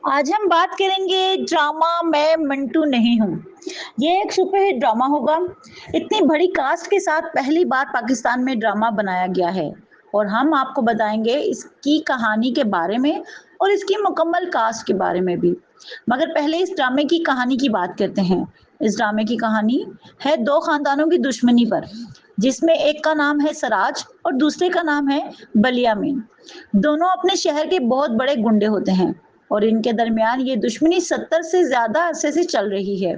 आज हम बात करेंगे ड्रामा मैं मंटू नहीं हूँ। ये एक सुपरहिट ड्रामा होगा। इतनी बड़ी कास्ट के साथ पहली बार पाकिस्तान में ड्रामा बनाया गया है और हम आपको बताएंगे इसकी कहानी के बारे में और इसकी मुकम्मल कास्ट के बारे में भी। मगर पहले इस ड्रामे की कहानी की बात करते हैं। इस ड्रामे की कहानी है दो खानदानों की दुश्मनी पर, जिसमें एक का नाम है सराज और दूसरे का नाम है बलियामीन। दोनों अपने शहर के बहुत बड़े गुंडे होते हैं और इनके दरमियान ये दुश्मनी 70 से ज्यादा अरसे से चल रही है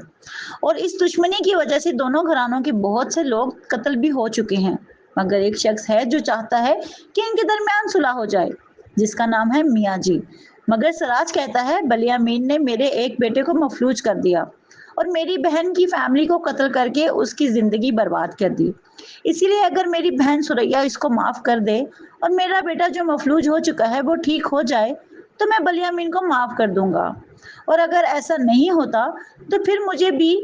और इस दुश्मनी की वजह से दोनों घरानों के बहुत से लोग कत्ल भी हो चुके हैं। मगर एक शख्स है जो चाहता है कि इनके दरमियान सुलह हो जाए, जिसका नाम है मियाँ जी। मगर सराज कहता है बलियामीन ने मेरे एक बेटे को मफलूज कर दिया और मेरी बहन की फैमिली को कत्ल करके उसकी जिंदगी बर्बाद कर दी। इसीलिए अगर मेरी बहन सुरैया इसको माफ कर दे और मेरा बेटा जो मफलूज हो चुका है वो ठीक हो जाए तो मैं बलियामीन को माफ कर दूंगा। और अगर ऐसा नहीं होता तो फिर मुझे भी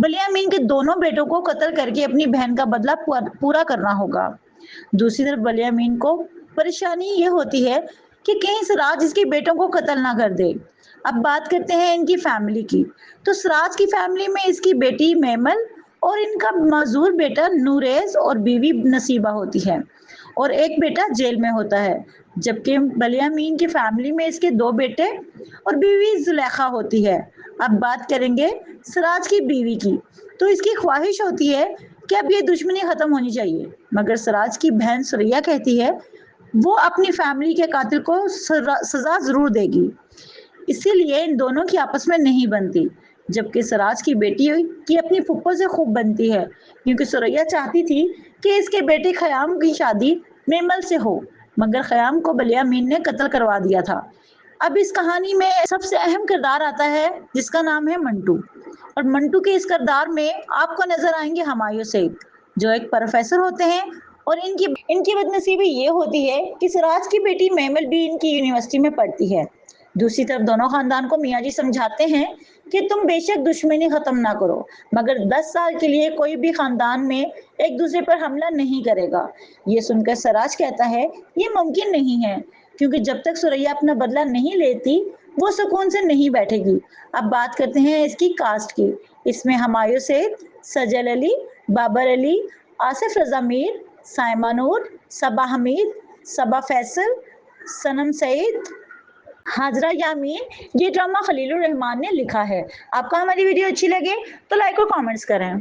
बलियामीन के दोनों बेटों को कत्ल करके अपनी बहन का बदला पूरा करना होगा। दूसरी तरफ बलियामीन को परेशानी ये होती है कि कहीं सिराज इसके बेटों को कत्ल ना कर दे। अब बात करते हैं इनकी फैमिली की। तो सिराज की फैमिली में इसकी बेटी मेमल और इनका माजूर बेटा नूरेज और बीवी नसीबा होती है और एक बेटा जेल में होता है। जबकि बलियामीन की फैमिली में इसके दो बेटे और बीवी जुलेखा होती है। अब बात करेंगे सिराज की बीवी की। तो इसकी ख्वाहिश होती है कि अब ये दुश्मनी खत्म होनी चाहिए, मगर सिराज की बहन सुरैया कहती है वो अपनी फैमिली के कातिल को सजा जरूर देगी, इसीलिए इन दोनों की आपस में नहीं बनती। जबकि सराज की बेटी की अपनी फुप्पो से खूब बनती है, क्योंकि सुरैया चाहती थी कि इसके बेटे खयाम की शादी मेमल से हो, मगर खयाम को बलियामीन ने कत्ल करवा दिया था। अब इस कहानी में सबसे अहम किरदार आता है जिसका नाम है मंटू। और मंटू के इस किरदार में आपको नजर आएंगे हमायूं सईद, जो एक प्रोफेसर होते हैं। और इनकी इनकी बदनसीबी ये होती है कि सिराज की बेटी मेमल भी इनकी यूनिवर्सिटी में पढ़ती है। दूसरी तरफ दोनों खानदान को मियाँ जी समझाते हैं कि तुम बेशक दुश्मनी खत्म ना करो, मगर 10 साल के लिए कोई भी खानदान में एक दूसरे पर हमला नहीं करेगा। ये सुनकर सराज कहता है ये मुमकिन नहीं है, क्योंकि जब तक सुरैया अपना बदला नहीं लेती वो सुकून से नहीं बैठेगी। अब बात करते हैं इसकी कास्ट की। इसमें हमायूं सईद, सजल अली, बाबर अली, आसिफ रजा मीर, साइमा नूर, सबा हमीद, सबा फैसल, सनम सईद, हाजरा यामीन। ये ड्रामा खलीलुर रहमान ने लिखा है। आपको हमारी वीडियो अच्छी लगे तो लाइक और कमेंट्स करें।